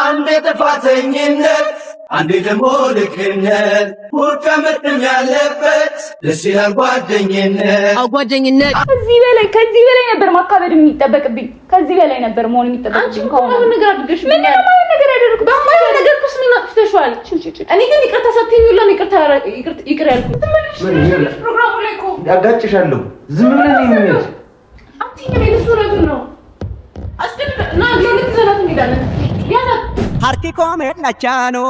አንዴ ጥፋተኝነት አንዴ ደግሞ ልክነት ሁከምትም ያለበት ደስ ይላል ጓደኝነት ጓደኝነት ከዚህ በላይ ነበር ማካበድ የሚጠበቅብኝ ከዚህ በላይ ነበር መሆን የሚጠበቅብኝ ከሆነ ነገር አድርገሽ ምን ነገር ያደርኩ በማይ ነገር ኩስ ምን አጥፍተሽዋል እኔ ግን ይቅርታ ሰጥተኝ ሁላ ይቅር ያልኩት ፕሮግራሙ ላይ እኮ ያጋጭሻለሁ ዝም ብለን ነው የሚመጣው አንቺ ምን ይሱረቱ ነው አስደንቅ ና ለምን ዘላት እንሄዳለን ያዛ harki kome nachano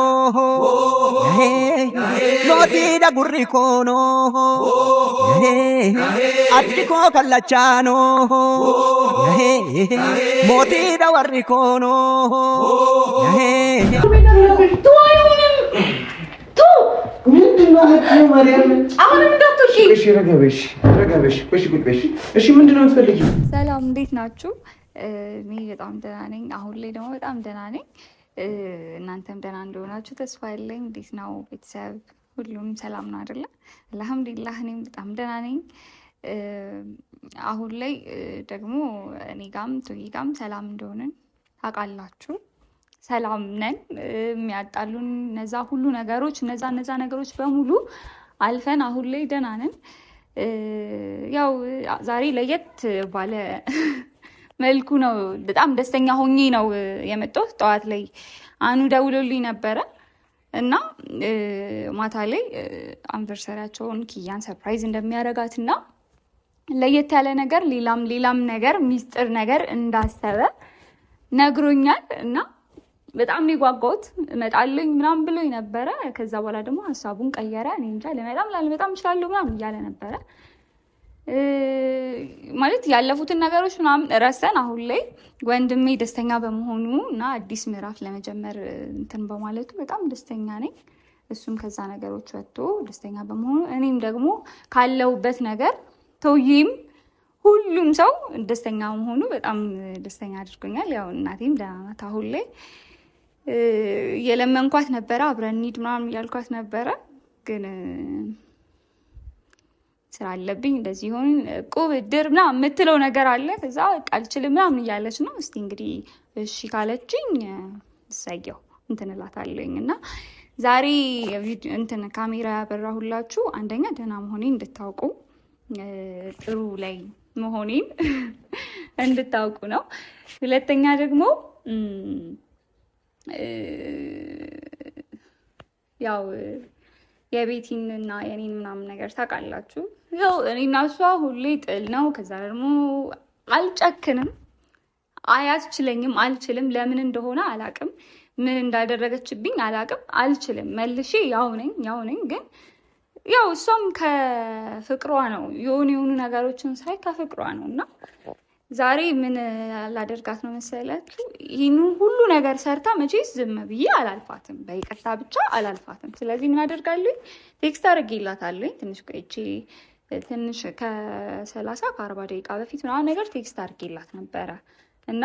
loti da gurrikono addi ko kallachano moti da warrikono tu ayunem tu ምንድነው የምትለው ማርያም አሁን እንዳትወጪ እሺ ረጋበሽ እሺ ጉድበሽ እሺ ምንድነው የምትፈልጊው ሰላም እንዴት ናችሁ እኔ በጣም ደህና ነኝ አሁን ላይ ደግሞ በጣም ደህና ነኝ እናንተም ደህና እንደሆናችሁ ተስፋ አለኝ እንዴት ነው ቤተሰብ ሁሉም ሰላም ነው አይደለ አልহামዱሊላህ እኔም በጣም ደህና ነኝ አሁን ላይ ደግሞ እኔ ጋም ቶይ ጋም ሰላም እንደሆነን ታውቃላችሁ ሰላም ነን የሚያጣሉን እነዛ ሁሉ ነገሮች እነዛ ነገሮች በሙሉ አልፈን አሁን ላይ ደህና ነን ያው ዛሬ ለየት ባለ መልኩ ነው በጣም ደስተኛ ሆኜ ነው የመጣሁት ጠዋት ላይ አኑ ደውሎልኝ ነበረ እና ማታ ላይ አንቨርሰሪያቸውን ኪያን ሰርፕራይዝ እንደሚያደርጋትና ለየት ያለ ነገር ሌላም ነገር ሚስጥር ነገር እንዳሰበ ነግሮኛል እና በጣም ነው የጓጓሁት እመጣለኝ ምናምን ብሎኝ ነበረ ከዛ በኋላ ደግሞ ሐሳቡን ቀየረ እኔ እንጃ ላልመጣም እችላለሁ ምናምን እያለ ነበረ ማለት ያለፉትን ነገሮች ምናምን ረስተን አሁን ላይ ወንድሜ ደስተኛ በመሆኑ እና አዲስ ምዕራፍ ለመጀመር እንትን በማለቱ በጣም ደስተኛ ነኝ እሱም ከዛ ነገሮች ወጥቶ ደስተኛ በመሆኑ እኔም ደግሞ ካለውበት ነገር ተውይም ሁሉም ሰው ደስተኛ መሆኑ በጣም ደስተኛ አድርጎኛል ያው እናቴም ደህና ናት አሁን ላይ የለመንኳት ነበረ አብረን እንሂድ ምናምን ያልኳት ነበረ ግን ስራ አለብኝ እንደዚህ ሆነ ቁብ ድር ምናምን የምትለው ነገር አለ ከዛ አልችልም ምናምን እያለች ነው እስቲ እንግዲህ እሺ ካለችኝ እሰየው እንትን እላታለሁኝ እና ዛሬ እንትን ካሜራ ያበራሁላችሁ አንደኛ ደህና መሆኔን እንድታውቁ ጥሩ ላይ መሆኔን እንድታውቁ ነው ሁለተኛ ደግሞ ያው የቤቲንና የኔን ምናምን ነገር ታውቃላችሁ ያው እኔና እሷ ሁሌ ጥል ነው ከዛ ደግሞ አልጨክንም አያስችለኝም አልችልም ለምን እንደሆነ አላቅም ምን እንዳደረገችብኝ አላቅም አልችልም መልሼ ያው ነኝ ግን ያው እሷም ከፍቅሯ ነው የሆኑ ነገሮችን ሳይ ከፍቅሯ ነውና ዛሬ ምን ላደርጋት ነው መሰላችሁ ይሄን ሁሉ ነገር ሰርታ መቼስ ዝም ብዬ አላልፋትም በይቅርታ ብቻ አላልፋትም ስለዚህ ምን አደርጋለሁ ቴክስት አድርጌላታለሁ ትንሽ ከ30 ከ40 ደቂቃ በፊት ምናምን ነገር ቴክስት አድርጌላት ነበረ እና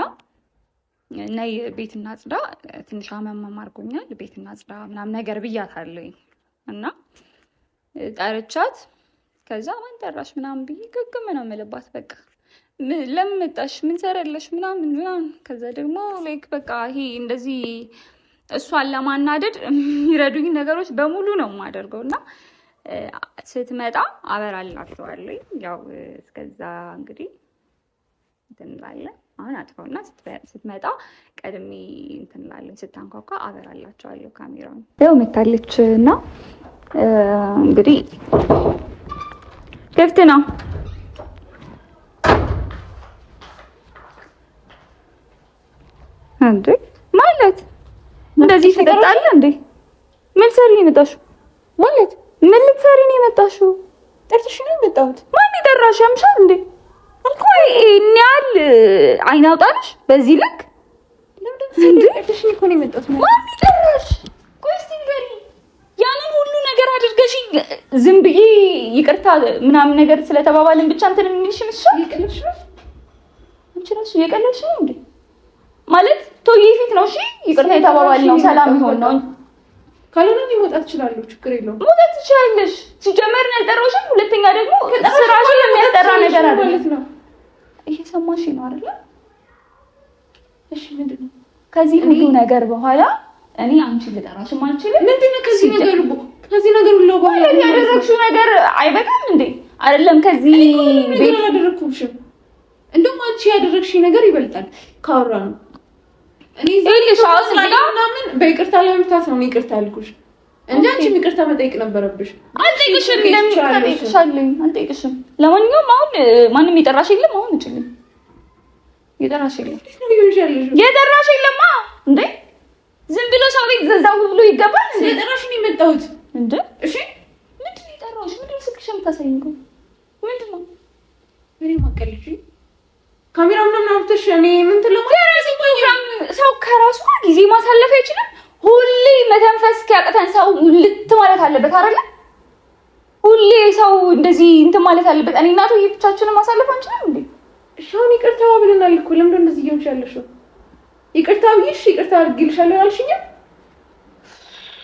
ነይ ቤትና ጽዳ ትንሽ አመማም አድርጎኛል ቤትና ጽዳ ምናምን ነገር ብያታለሁ እና ጠርቻት ከዛ ማን ጠራሽ ምናምን ብዬ ግግም ነው የምልባት በቃ ለምን መጣሽ ምን ሰራለሽ ምናምን ከዛ ደግሞ ላይክ በቃ ይሄ እንደዚህ እሷን ለማናደድ የሚረዱኝ ነገሮች በሙሉ ነው የማደርገውና ስትመጣ አበራላችኋለሁ ያው እስከዛ እንግዲህ እንትን እንላለን አሁን አጥፋውና ስትመጣ ቀድሜ እንትን እንላለን ስታንኳኳ አበራላችኋለሁ ካሜራውን ያው መታለችና እንግዲህ ክፍት ነው እንዴ ማለት እንደዚህ ተጠጣለ እንዴ ምን ሰሪ ነው የመጣሽው ማለት ምን ልትሰሪ ነው የመጣሽው ጠርተሽ ነው የመጣሁት ማን ይጠራሽ ያምሻል እንዴ አልኩኝ እኛል አይናውጣልሽ በዚህ ልክ ለምን ጠርተሽ ነው እኮ ነው የመጣሁት ማን ይጠራሽ ቆይ እስቲ ንገሪ ያንን ሁሉ ነገር አድርገሽ ዝም ብዬ ይቅርታ ምናምን ነገር ስለተባባልን ብቻ እንትን እንልሽ ይቅልሽ አንቺ ራስሽ እየቀለድሽ ነው እንዴ ማለት ቶይ ፊት ነው እሺ ይቅርታ የተባባል ነው ሰላም ይሆን ነው ካልሆነ ሊሞጣት ይችላል ችግር የለውም ሞጣት ይችላልሽ ሲጀመር ነው ያልጠራውሽም ሁለተኛ ደግሞ ስራሽ የሚያስጠራ ነገር አይደለም እየሰማሽ ነው አይደል እሺ ምንድነው ከዚህ ሁሉ ነገር በኋላ እኔ አንቺ ልጠራሽም አልችልም። ምንድነው ከዚህ ነገር ሁሉ በኋላ ያደረግሽው ነገር አይበቃም እንዴ? አይደለም ከዚህ ቤት ያደረኩሽም እንደውም አንቺ ያደረግሽኝ ነገር ይበልጣል ካወራ ነው። እኔ ምናምን በይቅርታ ለመፍታት ነው ይቅርታ ያልኩሽ እንጂ አንቺ ይቅርታ መጠየቅ ነበረብሽ። አልጠይቅሽም። ለማንኛውም አሁን ማንም የጠራሽ የለም። አሁን እችልኝ የጠራሽ የለማ እንዴ? ዝም ብሎ ሰው ቤት ዘዛው ብሎ ይገባል። ስለጠራሽ ነው የመጣሁት እንዴ? እሺ ምንድን ነው የጠራሽ? ምንድን ነው ስልክሽ የምታሳይኝ? ምንድን ነው እኔ ማቀልሽ ካሜራ ምናምን አውጥተሽ እኔ ምን ትለማ ሰው ከራሱ ጊዜ ማሳለፍ አይችልም። ሁሌ መተንፈስ ያቀተን ሰው ልት ማለት አለበት አይደለ? ሁሌ ሰው እንደዚህ እንትን ማለት አለበት። እኔ እናቱ ብቻችንን ማሳለፍ አንችልም እንዴ? እሺ አሁን ይቅርታ ብለናል እኮ ለምንድን እንደዚህ እየሆንሽ ያለሽው? ይቅርታ ብዬሽ ይቅርታ አድርጌልሻለሁ አልሽኝም?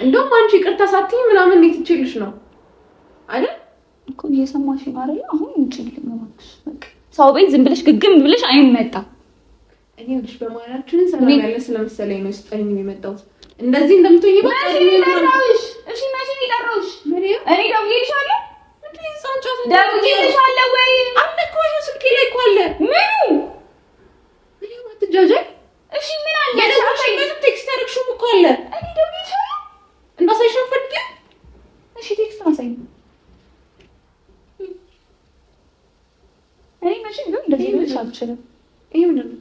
እንደውም አንቺ ይቅርታ ሳትይኝ ምናምን እንዴት ትችልሽ ነው አይደል? እኮ እየሰማሽ ነው አይደል? አሁን እንችልኝ ማለት በቃ ሰው ቤት ዝም ብለሽ ግግም ብለሽ አይመጣም። እኔ ልጅ በማላችን ሰላም ያለ ስለመሰለኝ ነው ስጠኝ የመጣሁት እንደዚህ እንደምትሆኚ በቃ ይጠራውሽ። እሺ መቼ ይጠራውሽ? እኔ ደውዬልሻለሁ። ደውዬልሻለሁ ወይ? አንተ እኮ ይሄ ስልኬ ላይ እኮ አለ። ምን እኔ ማትጃጃይ? እሺ ምን አለ? የደወልሽኝ ቴክስት ያደረግሽው እኮ አለ። እኔ ደውዬልሻለሁ እንዳሳይሽን ፈልጌ። እሺ ቴክስት አሳይኝ። እኔ መቼ ግን እንደዚህ ልልሽ አልችልም። ይሄ ምንድን ነው?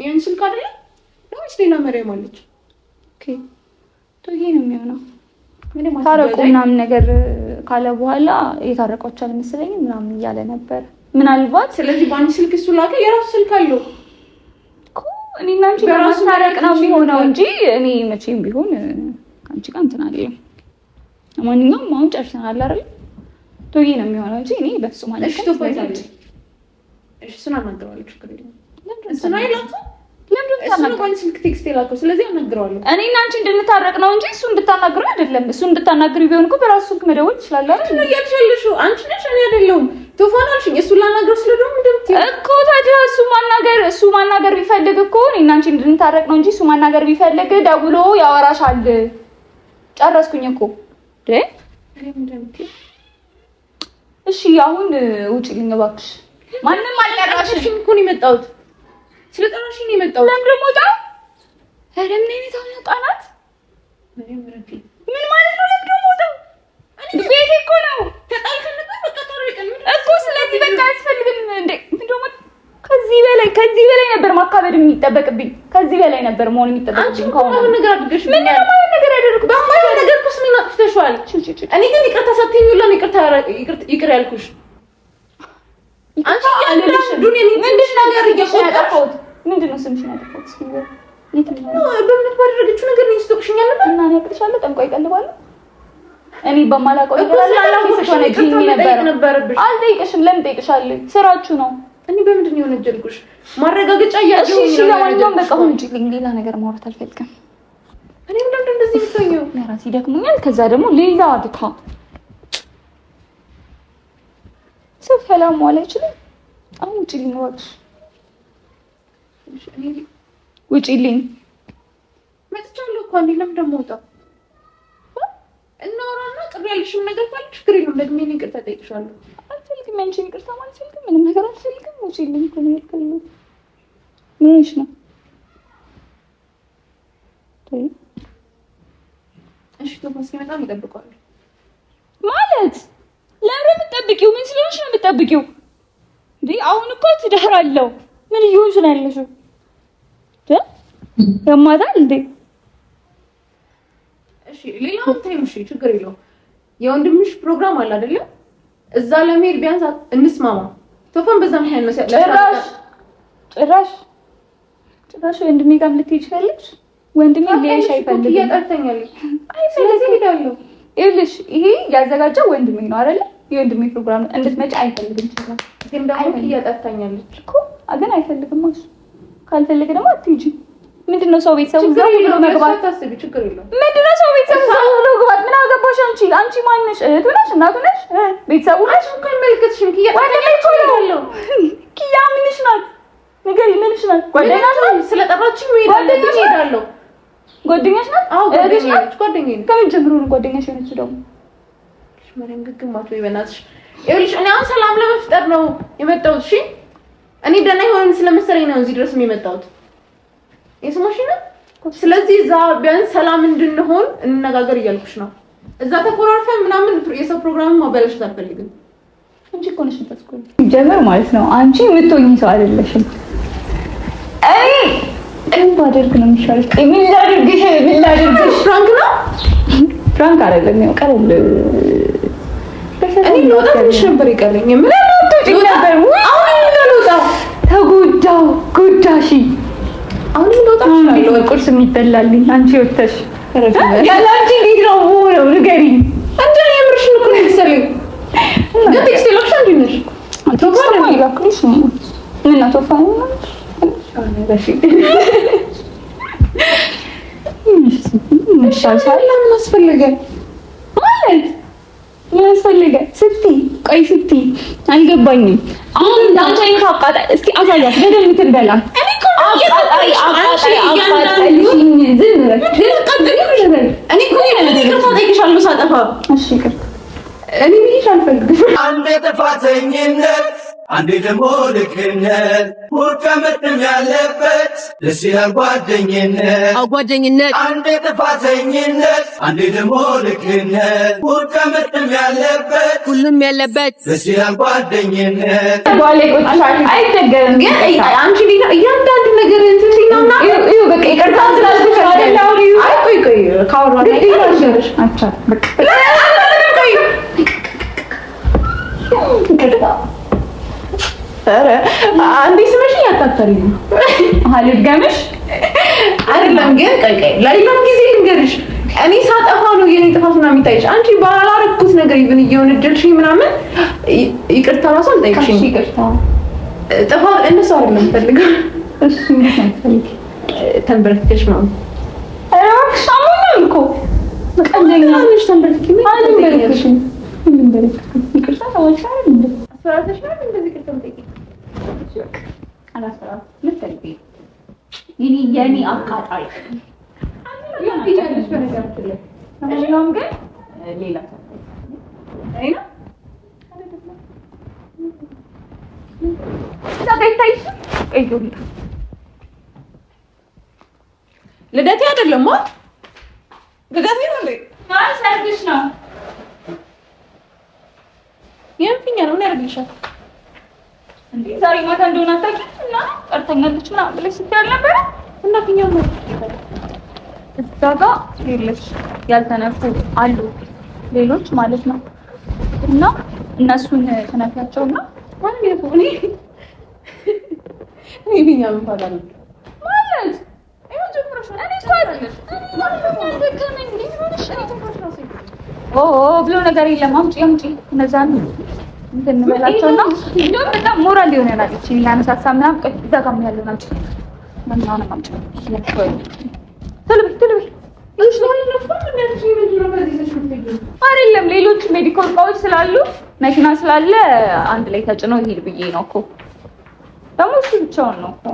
ይሄን ስልክ አይደለ? ወይስ ሌላ መሪያም አለች? ኦኬ ይሄ ነው የሚሆነው። ታረቁ ምናምን ነገር ካለ በኋላ የታረቋቸው አልመሰለኝም ምናምን እያለ ነበር ምናልባት። ስለዚህ በአንድ ስልክ እሱ ላከ። የራሱ ስልክ አለው እኮ እኔና አንቺ በማስታረቅ ነው የሚሆነው እንጂ እኔ መቼም ቢሆን አንቺ ጋር እንትን አለኝ። ለማንኛውም አሁን ጨርሰናል አይደል? ቶዬ ነው የሚሆነው እንጂ እኔ በሱ ማለት ነው። እሺ እሱን አናግረዋለሁ። ችግር የለም። እሱን አይላቱ ለምን ታናግረው? ስልክ ቴክስት የላከው ስለዚህ አናግረዋለሁ። እኔና አንቺ እንድንታረቅ ነው እንጂ እሱ እንድታናግረው አይደለም። እሱ እንድታናግረው ቢሆን እኮ በራሱ ስልክ መደወል ይችላል አይደል? ነው ያልሽልሽው አንቺ ነሽ እኔ አይደለሁም። ቶፋን አልሽኝ። እሱ ላናግረው ስለደም እንደምትይ እኮ ታዲያ እሱ ማናገር ቢፈልግ እኮ እኔና አንቺ እንድንታረቅ ነው እንጂ እሱ ማናገር ቢፈልግ ደውሎ ያወራሻል። ጨረስኩኝ እኮ ደ እሺ አሁን ውጪልኝ እባክሽ። ማንንም አልጠራሽም እኮ ነው የመጣሁት። ስለጠራሽኝ ነው የመጣሁት። ለምን ደግሞ ወጣ? ለምን አይነት አጣናት? ምን ማለት ነው? ለምን ደግሞ ወጣ? ቤቴ እኮ ነው። ተጣልተን ነበር በቃ ታረቀን እኮ። ስለዚህ በቃ አያስፈልግም እንዴ? ምን ደግሞ ከዚህ በላይ ነበር ማካበድ የሚጠበቅብኝ። ከዚህ በላይ ነበር መሆን የሚጠበቅብኝ። ከሆነ ነገር አድርገሽ ምን ነገር ያደረኩት? በማይሆን ነገር እኮ ስሜን አጥፍተሽዋል። እኔ ግን ይቅርታ ሳትይኝ ሁላ ይቅር ያልኩሽ አንቺ ያለሽ ዱንያ ምንድን ነው ያጠፋሁት? ምንድን ነው ስምሽን ያጠፋሁት? በእምነት ባደረገችው ነገር ነው ስትወቅሽኛል ነበር እና እኔ አቅልሻለሁ። ጠንቋይ ቀልባለሁ እኔ በማላውቀው ነገር ነበረብሽ። አልጠይቅሽም። ለምን ጠይቅሻለሁ? ስራችሁ ነው። እኔ በምንድን ነው የወነጀልኩሽ? ማረጋገጫ እያየሁኝ ነው። እሺ ለማንኛውም በቃ ሁን እንጂ ሌላ ነገር ማውራት አልፈልግም። እኔ ምንድነው እንደዚህ የምትሆኚው? ለራሴ ይደክሙኛል። ከዛ ደግሞ ሌላ አድካ ሰው ሰላም ዋለ አይችልም። አሁን ውጪልኝ እባክሽ። ውጪልኝ። መጥቻለሁ እኮ አንዴ። ለምን ደግሞ ወጣ? እናወራና ቅር ያለሽም ነገር ካለ ችግር የለውም። ደግሜ እኔ ይቅርታ እጠይቅሻለሁ። አልፈልግም። አንቺን ይቅርታ ማለት አልፈልግም። ምንም ነገር አልፈልግም። ውጪልኝ እኮ ነው ያልኩት። ምን ሆነሽ ነው? እሺ ቶፋ እስኪመጣ እንጠብቀዋለን ማለት ለምን የምትጠብቂው? ምን ስለሆንሽ ነው የምትጠብቂው? እንዴ አሁን እኮ ትዳር አለው። ምን እየሆንሽ ነው ያለሽው? ያማታል እንዴ? እሺ ሌላው ታይም እሺ ችግር የለውም። የወንድምሽ ፕሮግራም አለ አይደለ? እዛ ለመሄድ ቢያንስ እንስማማ። ቶፋን በዛ ምን ያህል ጭራሽ ወንድሜ ጋር ልትሄጂ ፈልግሽ? ወንድሜ ሊያይሽ አይፈልግም። እያጠርተኛለች። ስለዚህ ሄዳለሁ። ይኸውልሽ ይሄ ያዘጋጀው ወንድሜ ነው አይደለ? የወንድሜ ፕሮግራም እንድትመጪ አይፈልግም። ጭራሽ ግን ደግሞ እያጠርተኛለች እኮ ግን አይፈልግም። እሱ ካልፈለገ ደግሞ አትሄጂ። ምንድነው ሰው ቤተሰቡ ዘው ብሎ መግባት? ታስቢ ችግር የለውም። ምንድነው ሰው ቤተሰቡ ዘው ብሎ መግባት? ምን አገባሽ አንቺ? አንቺ ማን ነሽ? እህቱ ነሽ? እናቱ ነሽ? ቤተሰቡ ነሽ? እኮ ይመልከትሽም ኪያ ኪያ ምንሽ ናት? ንገሪ ምንሽ ነው? ጓደኛሽ ነው? ስለጠራችኝ ወይ እሄዳለሁ። ጓደኛሽ ናት? አዎ ጓደኛሽ ናት። ጓደኛዬ ነው። ከምን ጀምሮ ነው ጓደኛሽ የሆነችው ደግሞ? ማርያም ግግማት ወይ በእናትሽ ይኸውልሽ፣ እኔ አሁን ሰላም ለመፍጠር ነው የመጣሁት። እሺ እኔ ደህና ይሆን ስለመሰለኝ ነው እዚህ ድረስ የመጣሁት። የስሞሽ ነው። ስለዚህ እዛ ቢያንስ ሰላም እንድንሆን እንነጋገር እያልኩሽ ነው። እዛ ተኮራርፈን ምናምን የሰው ፕሮግራም ማበላሸት አልፈልግም። አንቺ እኮ ነሽ የምታስቆይ ጀመር ማለት ነው። አንቺ የምትሆኚ ሰው አይደለሽም። እኔ ባደርግ ነው የሚሻለው። ምን ላድርግሽ? ፍራንክ ነው? ፍራንክ አይደለም። ያው ቀለል እኔ ልወጣ ትንሽ ነበር የቀረኝ። ምን አትወጪ ነበር? አሁን ልወጣ ተጎዳው ጎዳሽ። አሁን ልወጣ ነው ቁርስ የሚበላልኝ አንቺ ወጥተሽ ያለ አንቺ እንዴት ነው ሆነው? ንገሪኝ። አንቺ የምርሽን እኮ ነው መሰለኝ። ግን ቴክስት ላክሽ አንቺ ነሽ ቶፋ ነው ይላክልሽ ነው እና ቶፋ ነው ምን አስፈለገ ማለት ምን አስፈለገ ስትይ ቆይ ስትይ አልገባኝም። አሁን ዳንቻ ይካቃጣ እስኪ አሳያት በደንብ ትንበላት። እኔ እኮ አንዴ ጥፋተኝነት አንዴ ደግሞ ልክነት ውድቀትም ያለበት ደስ ይላል ጓደኝነት አንዴ ጥፋተኝነት አንዴ ደግሞ ልክነት ውድቀትም ያለበት ሁሉም ያለበት ደስ ይላል ጓደኝነት። አይደገም ግን አንቺ እያንዳንዱ ነገር እንትን ሲናና እዩ በቃ ይቅርታ ስላልኩሽ አይደለም። አይ ቆይ ካወራን አይደረሽ አቻ በቃ ይቅርታ ኧረ አንዴ ስመሽኝ አታታሪኝ አልገምሽ አይደለም ግን ቆይ ለሌላም ጊዜ ልንገርሽ። እኔ ሳጠፋ ነው የኔ ጥፋት ምናምን የሚታይሽ። አንቺ ባላረኩት ነገር ይብን እየወነጀልሽኝ ምናምን ይቅርታ ራሱ አልጠይቅሽኝ። ይቅርታ ጥፋት እነሱ አይደለም ፈልገው እሱ ምን ፈልግ ተንበረከሽ ነው እራክሽ አሞኛል እኮ ቀንደኛ ነሽ። ተንበረከሽ ምን በረከሽ ይቅርታ ታወሻለሽ እንዴ? አስፈራራሽ ነው እንደዚህ ይቅርታ ጠይቂ አላስፈራራም ልትፈልጊ የኔ አቃጣይ ለማንኛውም ግን ሌላ አይና ልደቴ አይደለም ማ ልደቴ ነው እንዴ? አይ ሰርግሽ ነው። የምንኛ ነው ያርግልሻል እንዴ? ዛሬ ማታ እንደሆነ አታውቂም እና ጠርተኛለች ምናምን ብለሽ ስትያል ነበር እና ፊኛው ነው እዛ ጋር ሌሎች ያልተነፉ አሉ ሌሎች ማለት ነው። እና እነሱን ተነፊያቸውና ማለት ነው እኔ ፊኛው እንኳን ማለት ብሎ ነገር የለም። አምጪ እነዛን እንትን እንበላቸውና እንደውም በጣም ሞራል ይሆናል። እቺ ያነሳሳ ምናምን ቆይ እዛ ጋር ያለውን አምጪ ምናምን አምጪ አይደለም ሌሎች ሜዲካል እቃዎች ስላሉ መኪና ስላለ አንድ ላይ ተጭኖ ይሄድ ብዬ ነው እኮ ደግሞ እሱ ብቻውን ነው እኮ።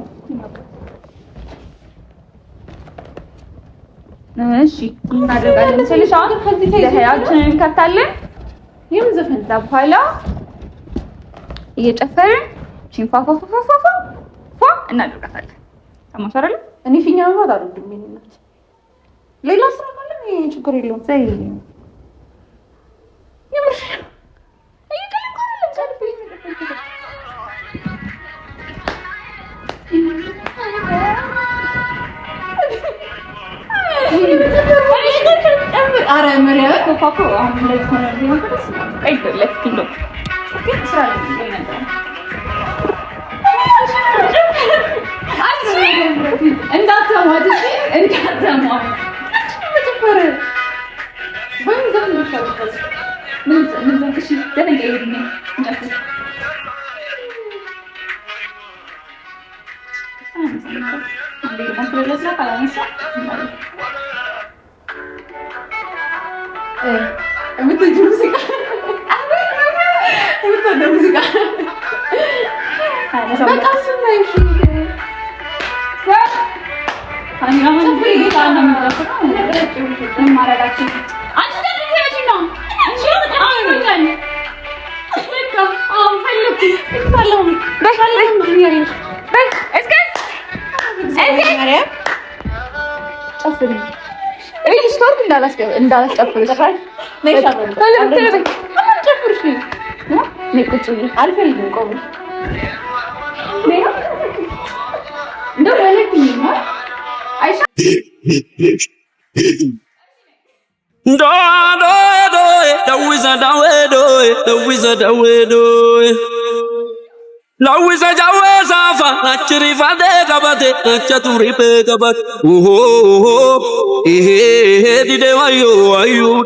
እሺ እናደርጋለን መሰለሽ። አሁን ከዚህ ተያያችንን እንከታለን። ይሄም ዘፈን እዛ በኋላ እየጨፈርን ቺንፋፋፋፋፋ እናደርጋታለን። ሰማሽ አይደል? እኔ ፊኛ ማለት አይደለም የሚልናት ሌላ ስራ ካለ ችግር የለውም። ዘይ የምርሽ አረ መሪያ ኮፋኮ አሁን ላይ ተናገረ ማለት ነው። አይደለም ኪሎ ግን ስራ ላይ ነበር። እንዳትሰማት እንዳትሰማት ተፈረ በምን ነው ምን ዘንክሽ ደንገይልኝ እንዳትሰማ ሙዚቃ ካሜራማን ይታና ምን ማረጋችሁ አንቺ ደረሰሽ ነው አንቺ አሁን በቃ አሁን ፈለኩ ይባላው በሻለኝ ምን ያለሽ በይ እስከ ማርያም ጨፍሪ እይ ስቶርክ እንዳላስጨፍርሽ ጨፍርሽ ነይ ቁጭ አልፈልግም ቆም ነይ እንደው ለለብኝ ነው አይሻ do da wiza da wedo la wiza jaweza fa achiri fa de kabate achaturi pe kabat di de ayo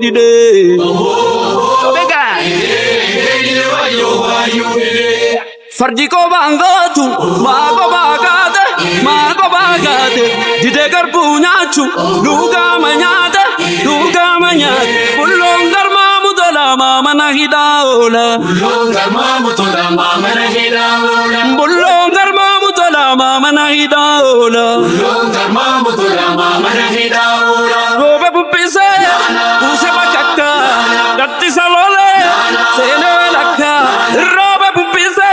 di de bega di de ayo di de farji ko bangatu ma ko bagate di de garbunya chu luga manyate bullon garma mutola mama na hidaola bullon garma mutola mama na hidaola bullon garma mutola mama na hidaola bullon garma mutola mama na hidaola robe puppise use bakakka datti salole sele lakka robe puppise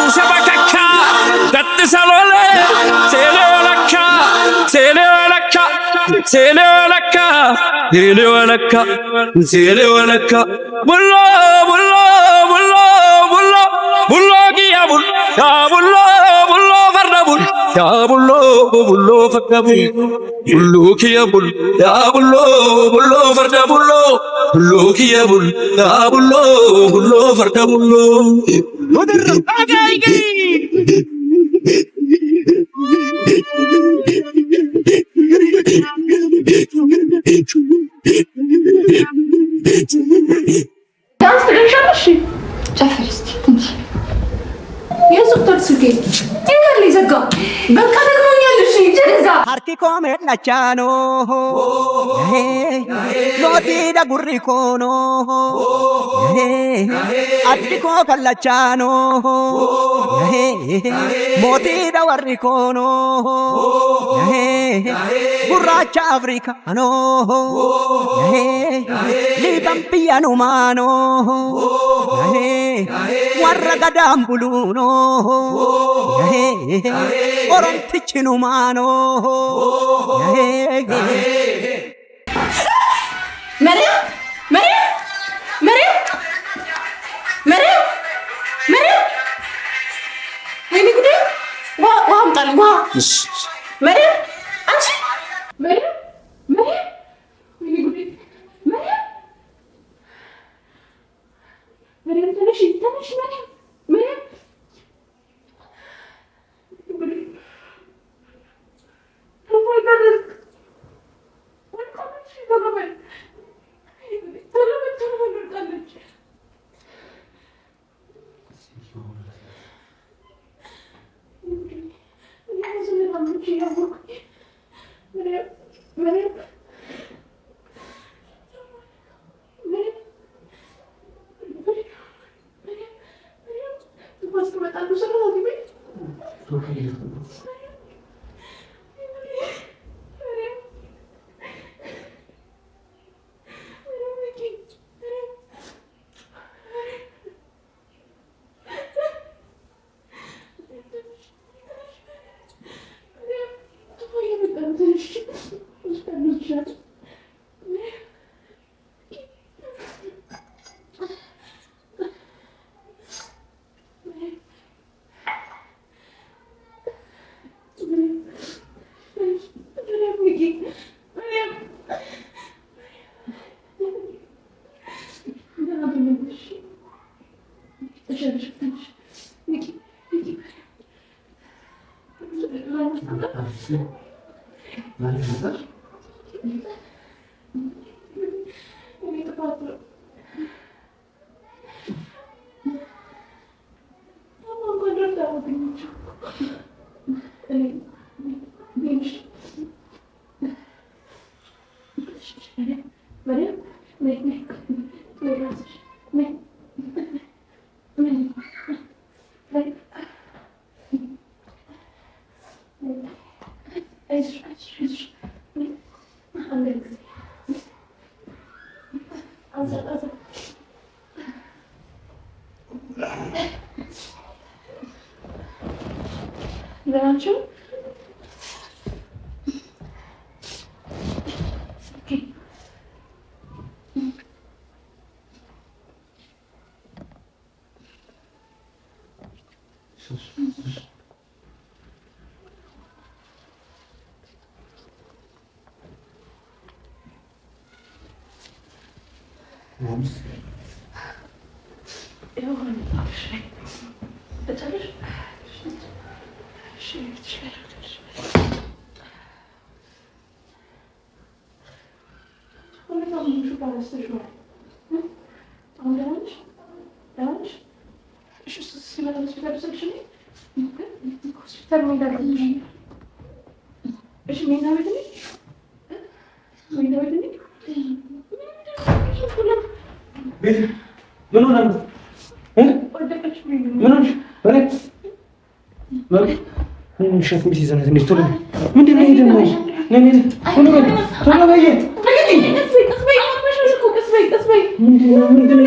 use bakakka datti salole sele lakka Sele walaka bullo giya bullo farda ya bullo fakka bullo kiya ya bullo farda bullo kiya ya bullo farda ዳንስ ትደርሻለሽ ጨፍሪ እስቲ እንጂ የሱጥር ሱቄ ይሄን ይዘጋ በቃ ደግሞኛልሽ ጀረዛ harki koo medhachaano looti da gurri koono addi koo kallachaano mootii da warri koono gurraacha afrikaano liiban biyyanumaano warra gadaan buluuno oromtichinumaano ናቸው ምን ሆነ? ምን ሆነ? ሸክም ሲይዘናት እንዴት ቶሎ ምንድን ነው ደግሞ? ቶሎ በይ ምንድን ነው?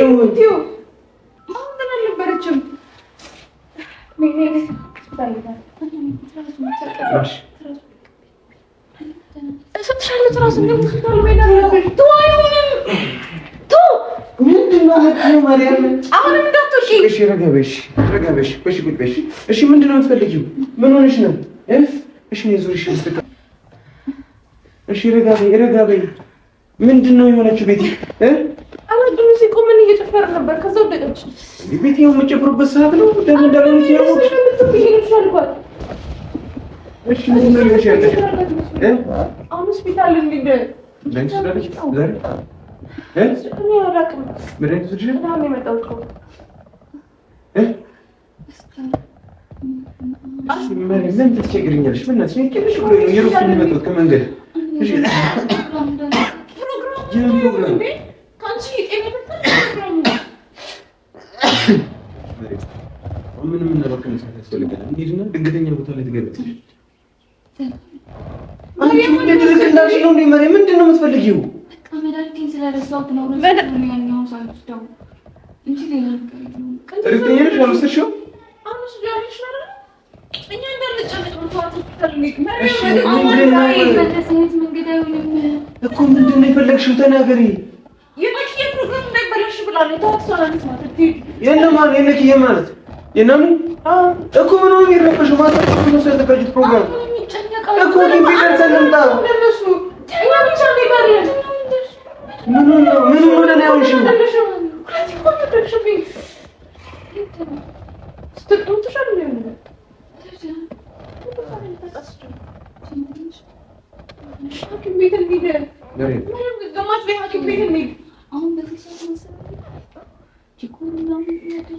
እሺ ምንድን ነው የምትፈልጊው? ምን ሆነሽ ነው? እሺ ዙሪሽ እሺ ረጋ በይ። ምንድን ነው የሆነችው? ቤቲ አላድሩ ሲቆም ምን እየጨፈረ ነበር? ከዛ ወደቀች። ቤቲ የምትጨፍሩበት ሰዓት ነው። ደም እንዳለኝ ሲያውቅ እሺ ምንድን ነው ያለሽ? አሁን ሆስፒታል እንሂድ። ለንች ዛሬ እኔ አላውቅም። መድኃኒት ወስደሽ በጣም ነው የመጣሁት እኮ ምን ትቸግሪኛለሽ? በእናትሽ ትንሽ ብሎ ነው የሩቅ የሚመጡት ከመንገድ ምንም እናባክን ያስፈልጋል። እንሂድና ድንገተኛ ቦታ ላይ ትገለጽሽ። አንቺ ምንድን ነው የምትፈልጊው? መድኃኒቴን ስለረሳሁት ነው። እርግጠኛ ነሽ አልወሰድሽውም? እኮ ምንድን ነው የፈለግሽው? ተናገሪ። የነኪዬ ማለት የናኑ እኮ ምን ሆነ የሚረበሽው? ማታ ነው ያዘጋጁት ፕሮግራም እኮ ግቢ ደርሰን እንምጣ። ምን ሆነ ነው ያልሽው?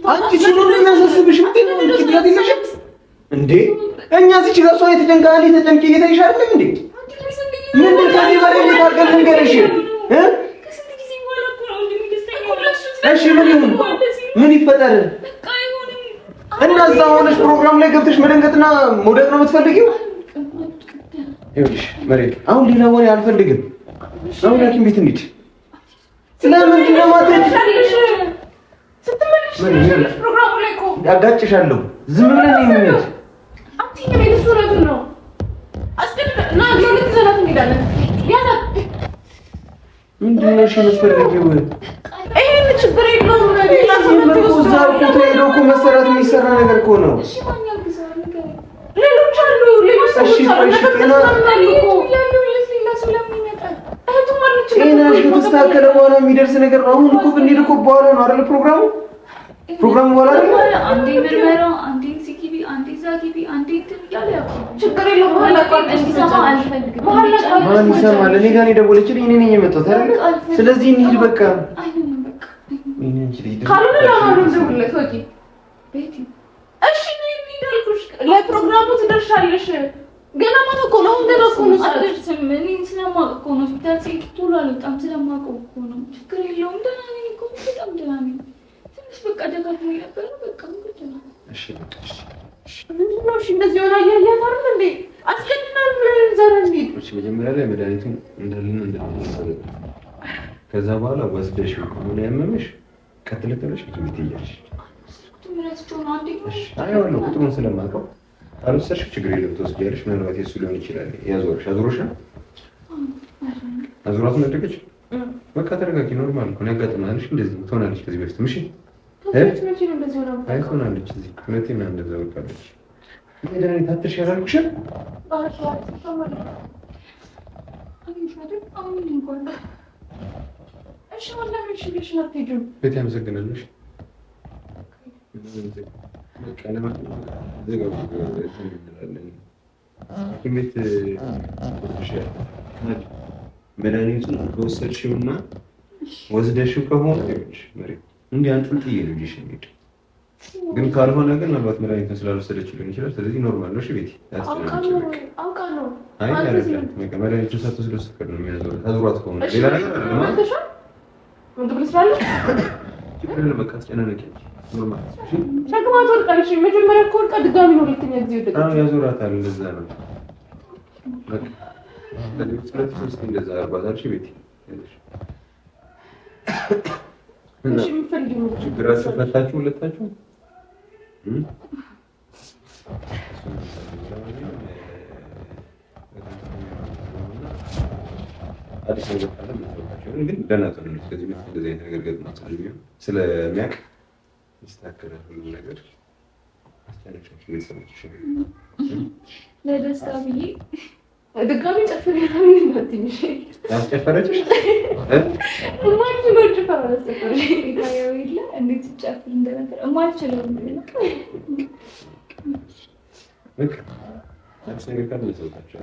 አንቺ ስለምን የሚያሳስብሽ እንዴ? እኛ እዚህ ጋር ሰው የተጨንቃሊ ተጨንቄ እየተይሽ አይደለም እንዴ? ምንድን ከዚህ በላይ የታርገን ልንገርሽ? እሺ ምን ይሁን? ምን ይፈጠር? እና እዛ ሆነሽ ፕሮግራም ላይ ገብተሽ መደንገጥና መውደቅ ነው የምትፈልጊው? ይኸውልሽ መሬት፣ አሁን ሌላ ወሬ አልፈልግም። አሁን ሐኪም ቤት እንሂድ። ስለምንድን ነው የማትሄጂው? ፕሮግራሙ ላይ እኮ ያጋጭሻለሁ። ዝም ብለን ነው የምንሄድ። አትይኝ ነው እሱ ነው። አስደና ለምን ዘላት እንሄዳለን? ያዛት ምንድን ነው እሺ የምትፈልጊው? ይሄን ችግር የለውም። ሌላ ሰው እዛው እኮ ተሄዶ እኮ መሰራት የሚሰራ ነገር እኮ ነው። እሺ ማን ያግዛል? ሌሎች አሉ፣ ሌሎች ሰዎች አሉ። ጤናሽ ከተስተካከለ በኋላ የሚደርስ ነገር ነው። አሁን እኮ ብንሄድ እኮ በኋላ ነው አይደል ፕሮግራሙ? ፕሮግራሙ በኋላ አይደል? አንዴ ምርመራው፣ አንዴ ሲኪቢ፣ አንዴ ዛጊቢ፣ አንዴ ትያለ ያው ችግር የለውም። እንዲሰማ አልፈልግም። ማን ይሰማል? እኔ ጋር የደወለችልኝ እኔ ነኝ የመጣሁት አይደል? ስለዚህ እንሂድ በቃ። ካልሆነ ለማን እንደውለት ወቂ ቤቲ። እሺ እንሂድ አልኩሽ። ለፕሮግራሙ ትደርሻለሽ። ገና ማታ እኮ ነው። ገና እኮ ነው። አትደርስም። እኔ ስለማውቅ እኮ ነው። ሆስፒታል ሲሄድ ቶሎ አልወጣም። ስለማውቀው እኮ ነው። ችግር የለውም። ደህና ነኝ እኮ በጣም ደህና ነኝ። ትንሽ በቃ ደጋግሞኝ ነበር። በቃ ምንድን ነው? እሺ በቃ እሺ። ምንድን ነው? እሺ እንደዚህ ሆና እያያት አይደል እንዴ? አስገድናል። ዛሬ እንሂድ። እሺ መጀመሪያ ላይ መድኃኒቱን እንዳለን ከዛ በኋላ ወስደሽው ከሆነ ያመመሽ ቀጥለሽ ቤት ይያልሽ። አይዋለሁ ቁጥሩን ስለማውቀው ካልወሰድሽ ችግር የለም ትወስጃለሽ። ምናልባት የሱ ሊሆን ይችላል። ያዞርሽ አዙሮሽ ነው አዙራት ነደቀች። በቃ ተረጋጊ። ኖርማል እኮ ነው ያጋጥማልሽ። እንደዚህ ትሆናለች ከዚህ በፊት ምሽ ትሆናለች። እዚህ ሁለቴና እንደዛ ወርቃለች። መድኃኒት አትርሽ ያላልኩሽ ቤት ያመሰግናለሽ። መድኃኒቱን ከወሰድሽውና ወስደሽው ከሆነ እንዲህ አንጠልጥዬ ነው ልጅሽ የሚሄድ ግን ካልሆነ ግን ምናልባት መድኃኒቱን ስላልወሰደች ሊሆን ይችላል። ስለዚህ ኖርማል ነው። እሺ ቤት መድኃኒቱን ሳትወስድ ስትቀር ነው የሚያዞረው። ታዞሯት ከሆነ ሌላ ነገር በቃ አስጨናነቂ ኖርማል ሸክማት ወርቃለች። መጀመሪያ እኮ ወርቃ ድጋሚ ነው ሁለተኛ ጊዜ ወደቀች። ያዞራታል። እንደዛ ነው በቃ ስለዚህ እንደዛ አርባታል። እሺ ቤት እሺ የምትፈልጊው ችግራችሁ ፈታችሁ ሁለታችሁ አዲስ ነገር ካለ ምንድነው ግን ደህና ተነሱ። ከዚህ በፊት እንደዚህ አይነት ነገር ገጥሟት ስለሚያውቅ ይስተካከላል ሁሉ ነገር። አስተናግዳችሁ ቤተሰቦች ለደስታ ብዬ ድጋሚ ጨፍሬ ነው ትንሽ ያስጨፈረችሽ ማንቺ ነው ጨፈረች ይታየው ይላ እንዴት ጨፍር እንደነበር ማልችለው ነው በቃ አዲስ ነገር ካለ ሰውታችሁ